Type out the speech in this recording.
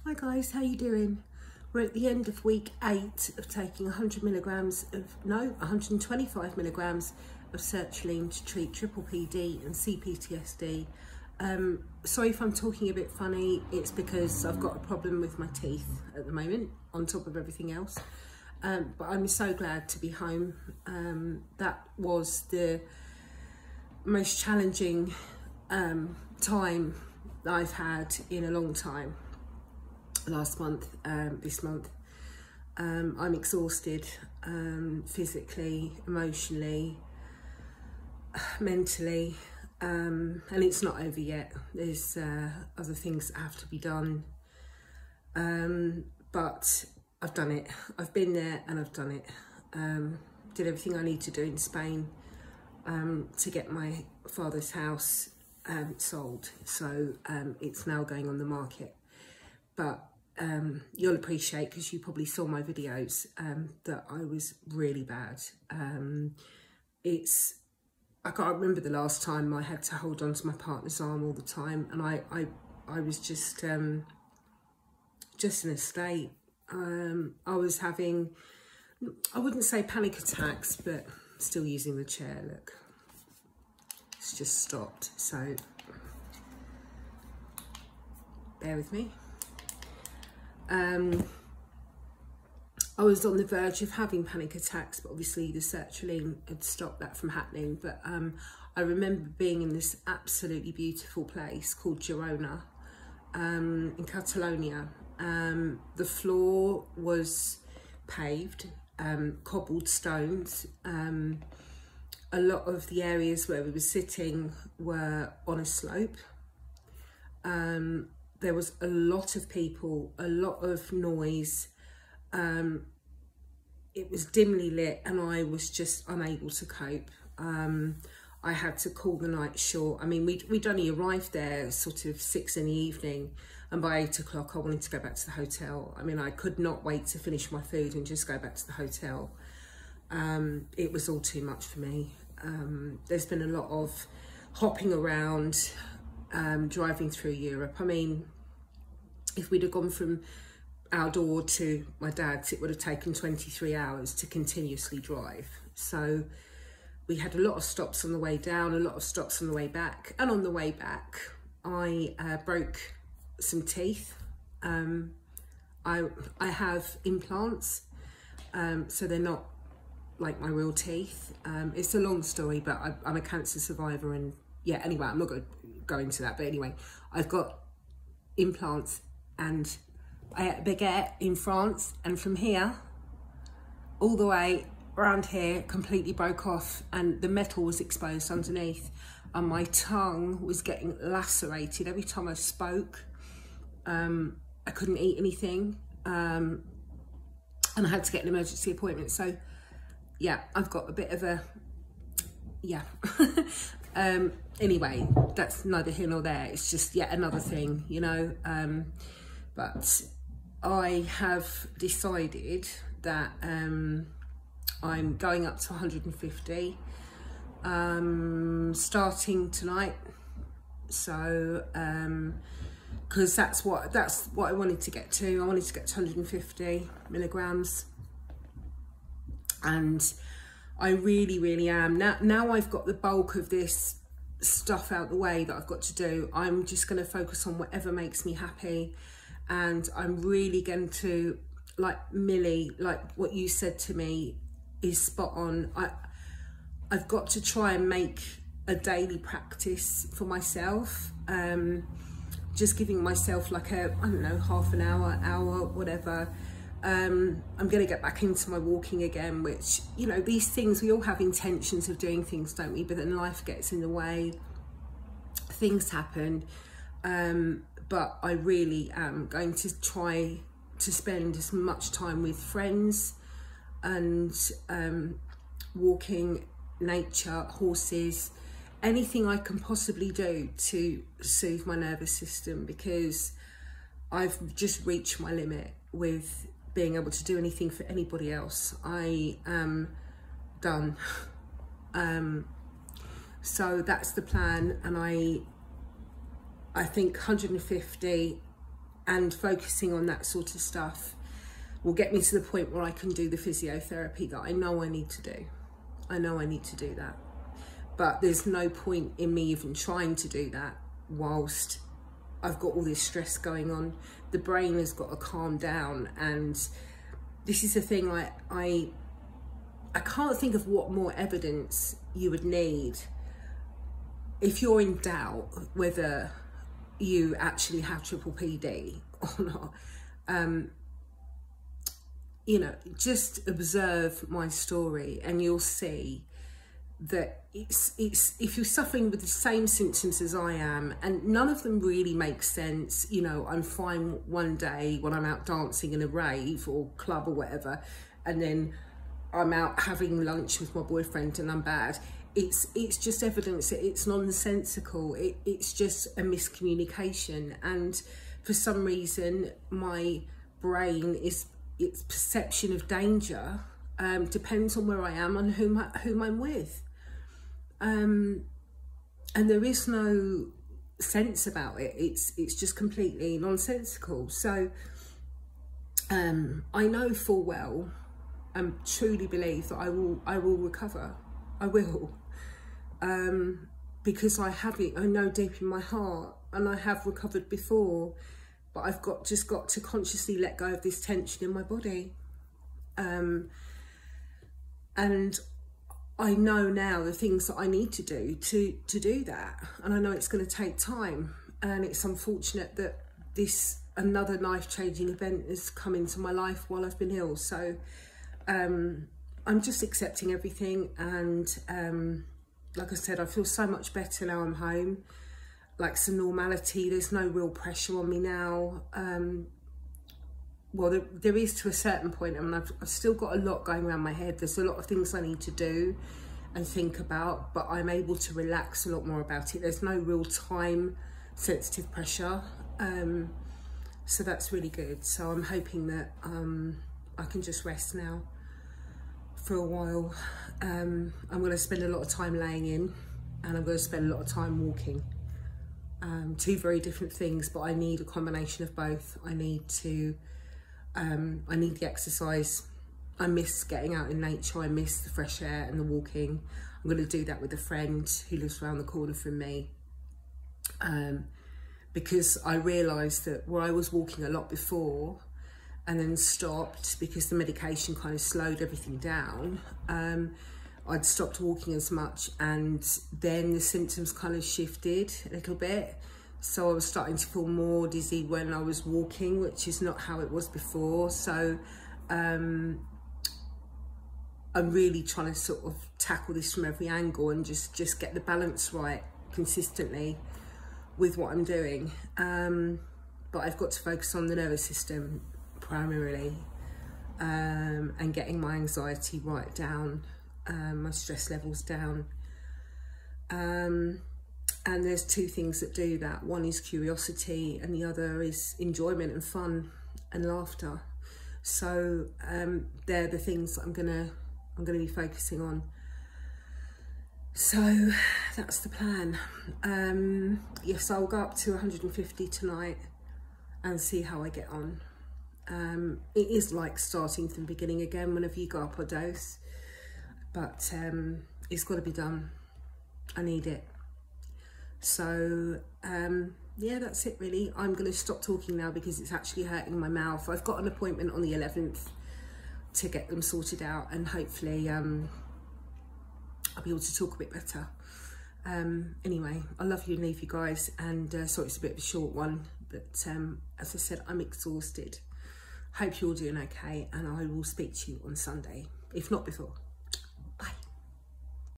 Hi guys, how you doing? We're at the end of week 8 of taking 125 milligrams of sertraline to treat Pppd and CPTSD. Sorry if I'm talking a bit funny, it's because I've got a problem with my teeth at the moment, on top of everything else. But I'm so glad to be home. That was the most challenging time I've had in a long time. Last month, this month, I'm exhausted, physically, emotionally, mentally, and it's not over yet. There's other things that have to be done, but I've done it. I've been there and I've done it. Did everything I need to do in Spain to get my father's house sold, so it's now going on the market. But you'll appreciate, because you probably saw my videos, that I was really bad. I can't remember the last time I had to hold on to my partner's arm all the time, and I was just in a state. I was having, I wouldn't say panic attacks, but still using the chair. Look, it's just stopped, so bear with me. I was on the verge of having panic attacks, but obviously the sertraline had stopped that from happening. But I remember being in this absolutely beautiful place called Girona in Catalonia. The floor was paved, cobbled stones. A lot of the areas where we were sitting were on a slope. There was a lot of people, a lot of noise. It was dimly lit and I was just unable to cope. I had to call the night short. I mean, we'd only arrived there sort of 6 in the evening, and by 8 o'clock I wanted to go back to the hotel. I mean, I could not wait to finish my food and just go back to the hotel. It was all too much for me. There's been a lot of hopping around, driving through Europe. I mean, if we'd have gone from our door to my dad's, it would have taken 23 hours to continuously drive. So we had a lot of stops on the way down, a lot of stops on the way back. And on the way back, I broke some teeth. I have implants, so they're not like my real teeth. It's a long story, but I'm a cancer survivor, and yeah, anyway, I'm not going to go into that, but anyway, I've got implants, and I had a baguette in France, and from here all the way around here completely broke off, and the metal was exposed underneath, and my tongue was getting lacerated every time I spoke. I couldn't eat anything, and I had to get an emergency appointment. So yeah, I've got a bit of a, yeah. Anyway, that's neither here nor there. It's just yet another thing, you know. But I have decided that I'm going up to 150 starting tonight. So because that's what I wanted to get to. I wanted to get to 150 milligrams, and I really am. Now I've got the bulk of this stuff out the way that I've got to do. I'm just going to focus on whatever makes me happy, and I'm really going to, like Millie, like what you said to me is spot on. I've got to try and make a daily practice for myself, just giving myself like a, I don't know, half an hour, whatever. I'm going to get back into my walking again, which, you know, these things, we all have intentions of doing things, don't we? But then life gets in the way, things happen. But I really am going to try to spend as much time with friends and walking, nature, horses, anything I can possibly do to soothe my nervous system, because I've just reached my limit with being able to do anything for anybody else. I am done. So that's the plan, and I think 150 and focusing on that sort of stuff will get me to the point where I can do the physiotherapy that I know I need to do. I know I need to do that. But there's no point in me even trying to do that whilst I've got all this stress going on. The brain has got to calm down, and this is the thing, I can't think of what more evidence you would need if you're in doubt whether you actually have Pppd or not. You know, just observe my story and you'll see that it's if you're suffering with the same symptoms as I am, and none of them really make sense. You know, I'm fine one day when I'm out dancing in a rave or club or whatever, and then I'm out having lunch with my boyfriend and I'm bad. It's just evidence that it's nonsensical. It's just a miscommunication, and for some reason my brain its perception of danger depends on where I am and whom I'm with, and there is no sense about it. It's just completely nonsensical. So I know full well and truly believe that I will recover. I will, because I have it. I know deep in my heart, and I have recovered before. But I've just got to consciously let go of this tension in my body. And I know now the things that I need to do to do that. And I know it's going to take time. And it's unfortunate that another life-changing event has come into my life while I've been ill. So I'm just accepting everything. And like I said, I feel so much better now I'm home. Like some normality. There's no real pressure on me now. Well, there is to a certain point. I mean, I've still got a lot going around my head. There's a lot of things I need to do and think about, but I'm able to relax a lot more about it. There's no real time sensitive pressure. So that's really good. So I'm hoping that I can just rest now for a while. I'm going to spend a lot of time laying in, and I'm going to spend a lot of time walking. Two very different things, but I need a combination of both. I need the exercise. I miss getting out in nature. I miss the fresh air and the walking. I'm going to do that with a friend who lives around the corner from me, because I realised that where I was walking a lot before and then stopped because the medication kind of slowed everything down, I'd stopped walking as much, and then the symptoms kind of shifted a little bit. So I was starting to feel more dizzy when I was walking, which is not how it was before. So I'm really trying to sort of tackle this from every angle and just get the balance right consistently with what I'm doing. But I've got to focus on the nervous system primarily, and getting my anxiety right down. My stress levels down, and there's two things that do that. One is curiosity, and the other is enjoyment and fun and laughter. So they're the things that I'm gonna be focusing on. So that's the plan. Yes, I'll go up to 150 tonight and see how I get on. It is like starting from the beginning again whenever you go up a dose. But it's got to be done. I need it. So yeah, that's it really. I'm going to stop talking now because it's actually hurting my mouth. I've got an appointment on the 11th to get them sorted out, and hopefully I'll be able to talk a bit better. Anyway, I love you and leave you guys, and sorry it's a bit of a short one, but as I said, I'm exhausted. Hope you're all doing okay, and I will speak to you on Sunday, if not before.